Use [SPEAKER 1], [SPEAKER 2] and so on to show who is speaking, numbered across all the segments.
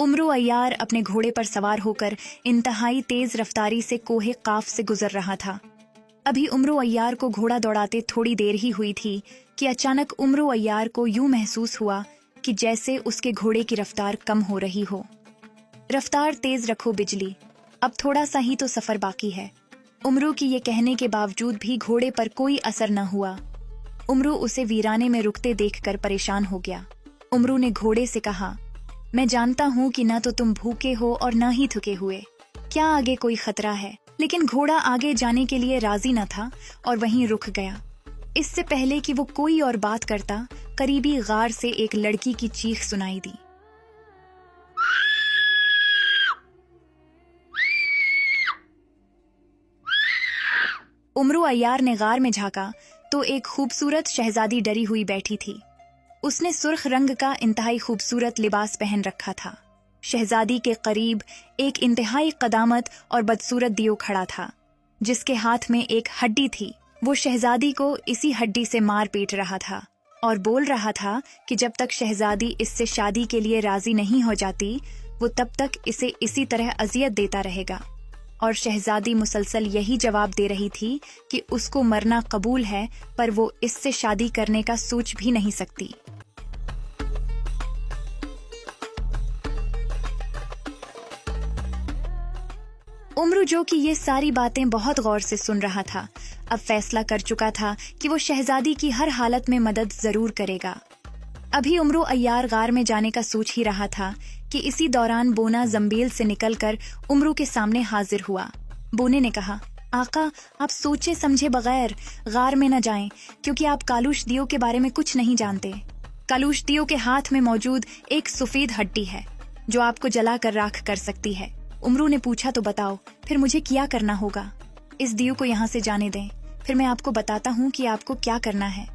[SPEAKER 1] उमरू अय्यार अपने घोड़े पर सवार होकर इंतहाई तेज रफ्तारी से कोहे काफ से गुजर रहा था। अभी उमरू अय्यार को घोड़ा दौड़ाते थोड़ी देर ही हुई थी कि अचानक उमरू अय्यार को यूं महसूस हुआ कि जैसे उसके घोड़े की रफ्तार कम हो रही हो। रफ्तार तेज रखो बिजली, अब थोड़ा सा ही तो सफर बाकी है। उमरू की ये कहने के बावजूद भी घोड़े पर कोई असर न हुआ। उमरू उसे वीराने में रुकते देखकर परेशान हो गया। उमरू ने घोड़े से कहा, मैं जानता हूँ कि न तो तुम भूखे हो और न ही थके हुए, क्या आगे कोई खतरा है? लेकिन घोड़ा आगे जाने के लिए राजी न था और वहीं रुक गया। इससे पहले कि वो कोई और बात करता, करीबी गार से एक लड़की की चीख सुनाई दी। उमरू अय्यार ने गार में झांका तो एक खूबसूरत शहजादी डरी हुई बैठी थी। उसने सुर्ख रंग का इंतहाई खूबसूरत लिबास पहन रखा था। शहजादी के करीब एक इंतहाई कदामत और बदसूरत दियो खड़ा था, जिसके हाथ में एक हड्डी थी। वो शहजादी को इसी हड्डी से मार पीट रहा था और बोल रहा था कि जब तक शहजादी इससे शादी के लिए राजी नहीं हो जाती, वो तब तक इसे इसी तरह अजियत देता रहेगा। और शहजादी मुसलसल यही जवाब दे रही थी कि उसको मरना कबूल है, पर वो इससे शादी करने का सोच भी नहीं सकती। उमरू, जो कि ये सारी बातें बहुत गौर से सुन रहा था, अब फैसला कर चुका था कि वो शहजादी की हर हालत में मदद जरूर करेगा। अभी उमरू अय्यार गार में जाने का सोच ही रहा था कि इसी दौरान बोना जंबील से निकलकर उमरू के सामने हाजिर हुआ। बोने ने कहा, आका, आप सोचे समझे बगैर गार में न जाएं, क्योंकि आप कालूश दियो के बारे में कुछ नहीं जानते। कालूश दियो के हाथ में मौजूद एक सफेद हड्डी है जो आपको जला कर राख कर सकती है। उमरू ने पूछा, तो बताओ फिर मुझे क्या करना होगा? इस दियो को यहाँ से जाने दें, फिर मैं आपको बताता हूँ कि आपको क्या करना है।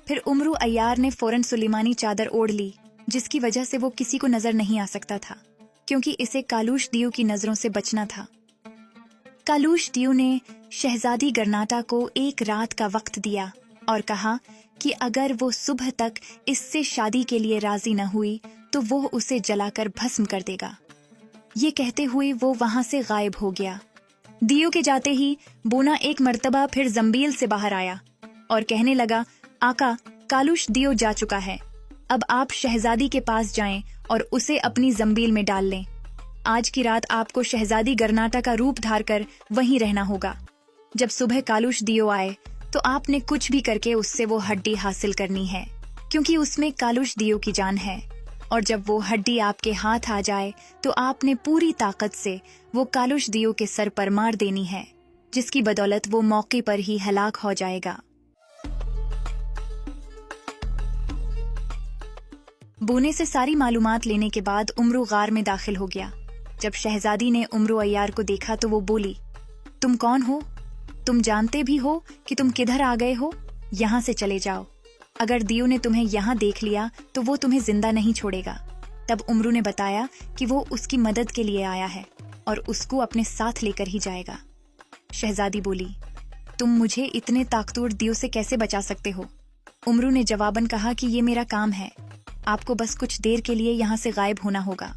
[SPEAKER 1] फिर उमरू अय्यार ने फौरन सुलेमानी चादर ओढ़ ली, जिसकी वजह से वो किसी को नजर नहीं आ सकता था, क्योंकि इसे कालूश दियो की नजरों से बचना था। कालूश दियो ने शहजादी गर्नाटा को एक रात का वक्त दिया और कहा कि अगर वो सुबह तक इससे शादी के लिए राजी न हुई तो वो उसे जलाकर भस्म कर देगा। ये कहते हुए वो वहां से गायब हो गया। दियो के जाते ही बोना एक मर्तबा फिर जंबील से बाहर आया और कहने लगा, आका, कालूश दियो जा चुका है, अब आप शहजादी के पास जाएं और उसे अपनी जंबील में डाल लें। आज की रात आपको शहजादी गर्नाटा का रूप धारकर वहीं रहना होगा। जब सुबह कालूश दियो आए तो आपने कुछ भी करके उससे वो हड्डी हासिल करनी है, क्योंकि उसमें कालूश दियो की जान है। और जब वो हड्डी आपके हाथ आ जाए तो आपने पूरी ताकत से वो कालूश दियो के सर पर मार देनी है, जिसकी बदौलत वो मौके पर ही हलाक हो जाएगा। बोने से सारी मालूमात लेने के बाद उमरू गार में दाखिल हो गया। जब शहजादी ने उमरू अय्यार को देखा तो वो बोली, तुम कौन हो? तुम जानते भी हो कि तुम किधर आ गए हो? यहाँ से चले जाओ। अगर दियो ने तुम्हें यहाँ देख लिया तो वो तुम्हें जिंदा नहीं छोड़ेगा। तब उमरू ने बताया कि वो उसकी मदद के लिए आया है और उसको अपने साथ लेकर ही जाएगा। शहजादी बोली, तुम मुझे इतने ताकतवर दियो से कैसे बचा सकते हो? उमरू ने जवाबन कहा कि ये मेरा काम है, आपको बस कुछ देर के लिए यहाँ से गायब होना होगा।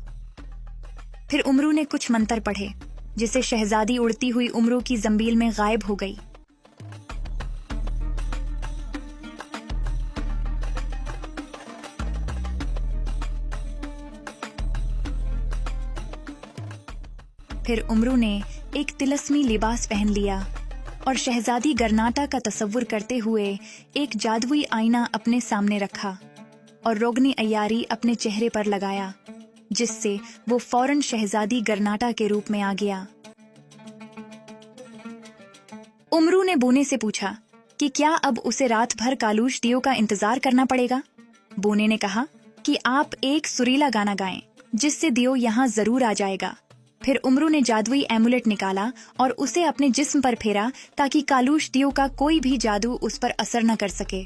[SPEAKER 1] फिर उमरू ने कुछ मंत्र पढ़े, जिससे शहजादी उड़ती हुई उमरू की जंबील में गायब हो गई। फिर उमरू ने एक तिलस्मी लिबास पहन लिया और शहजादी गर्नाटा का तसव्वुर करते हुए एक जादुई आईना अपने सामने रखा और रोगनी अय्यारी अपने चेहरे पर लगाया, जिससे वो फौरन शहजादी गर्नाटा के रूप में आ गया। उमरू ने बोने से पूछा कि क्या अब उसे रात भर कालूश दियो का इंतजार करना पड़ेगा? बोने ने कहा कि आप एक सुरीला गाना गाएं, जिससे दियो यहाँ जरूर आ जाएगा। फिर उमरू ने जादुई एमुलेट निकाला और उसे अपने जिस्म पर फेरा, ताकि कालूश दियो का कोई भी जादू उस पर असर न कर सके।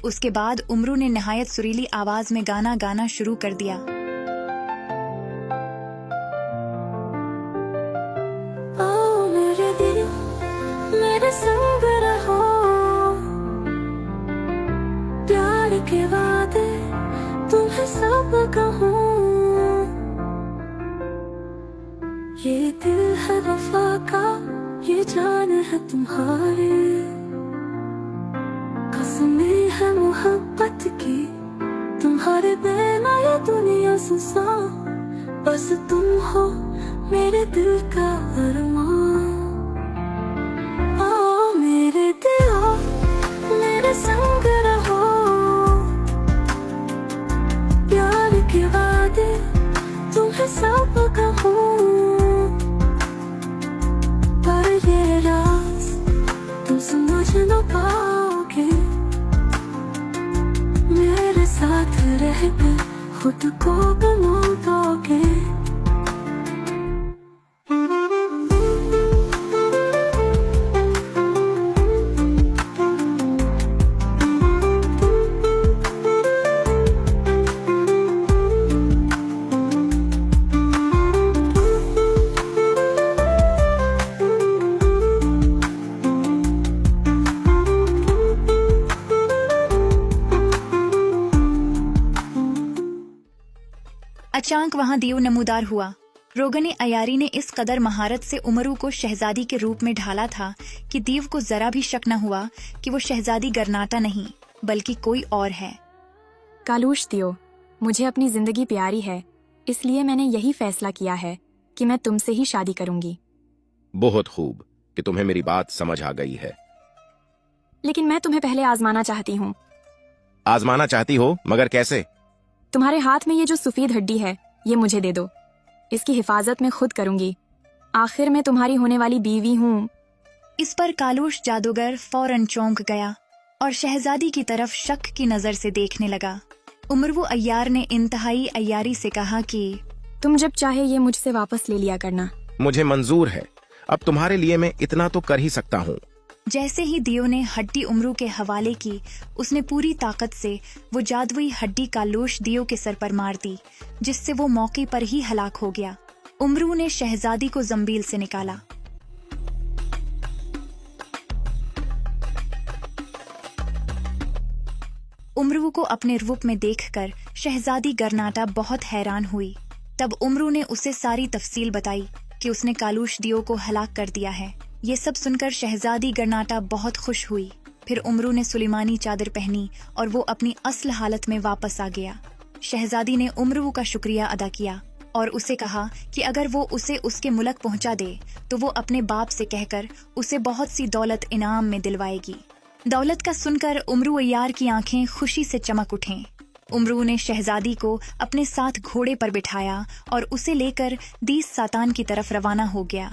[SPEAKER 1] उसके बाद उमरू ने नहायत सुरीली आवाज में गाना गाना शुरू कर दिया।
[SPEAKER 2] ओ मेरे दिल, मेरे संग रहो, प्यार के वादे तुम्हें सब कहूँ, ये दिल है वफा का, ये जान है तुम्हारी, कसमें है मोहब्बत की, तुम्हारे बिना ये दुनिया सुनसान, बस तुम हो मेरे दिल का अरमान। ओ मेरे दिलो, मेरे संग रहो, प्यार के वादे तुम्हें सब कहूँ, पर ये राज तुम समझ न पाओगे, मेरे साथ रह कर खुद को गवा दोगे।
[SPEAKER 1] अचानक वहां दीव नमूदार हुआ। रोगन अयारी ने इस कदर महारत से उमरू को शहजादी के रूप में ढाला था कि दीव को जरा भी शक न हुआ कि वो शहजादी गर्नाटा नहीं बल्कि कोई और है।
[SPEAKER 3] कालूश दियो, मुझे अपनी जिंदगी प्यारी है, इसलिए मैंने यही फैसला किया है कि मैं तुमसे ही शादी करूंगी।
[SPEAKER 4] बहुत खूब कि तुम्हें मेरी बात समझ आ गई है।
[SPEAKER 3] लेकिन मैं तुम्हें पहले आजमाना चाहती हूँ।
[SPEAKER 4] आजमाना चाहती हो, मगर कैसे?
[SPEAKER 3] तुम्हारे हाथ में ये जो सफेद हड्डी है, ये मुझे दे दो। इसकी हिफाजत मैं खुद करूंगी। आखिर मैं तुम्हारी होने वाली बीवी हूँ।
[SPEAKER 1] इस पर कालूश जादूगर फौरन चौंक गया और शहजादी की तरफ शक की नजर से देखने लगा। उमरू अय्यार ने इंतहाई अय्यारी से कहा कि
[SPEAKER 3] तुम जब चाहे ये मुझसे वापस ले लिया करना।
[SPEAKER 4] मुझे मंजूर है। अब तुम्हारे लिए मैं इतना तो कर ही सकता हूँ।
[SPEAKER 1] जैसे ही दियो ने हड्डी उमरू के हवाले की, उसने पूरी ताकत से वो जादुई हड्डी कालूश दियो के सर पर मार दी, जिससे वो मौके पर ही हलाक हो गया। उमरू ने शहजादी को जंबील से निकाला। उमरू को अपने रूप में देखकर शहजादी गर्नाटा बहुत हैरान हुई। तब उमरू ने उसे सारी तफसील बताई कि उसने कालूश दियो को हलाक कर दिया है। ये सब सुनकर शहजादी गर्नाटा बहुत खुश हुई। फिर उमरू ने सुलेमानी चादर पहनी और वो अपनी असल हालत में वापस आ गया। शहजादी ने उमरू का शुक्रिया अदा किया और उसे कहा कि अगर वो उसे उसके मुल्क पहुंचा दे तो वो अपने बाप से कहकर उसे बहुत सी दौलत इनाम में दिलवाएगी। दौलत का सुनकर उमरू अय्यार की आंखें खुशी से चमक उठें। उमरू ने शहजादी को अपने साथ घोड़े पर बिठाया और उसे लेकर दीस सातान की तरफ रवाना हो गया।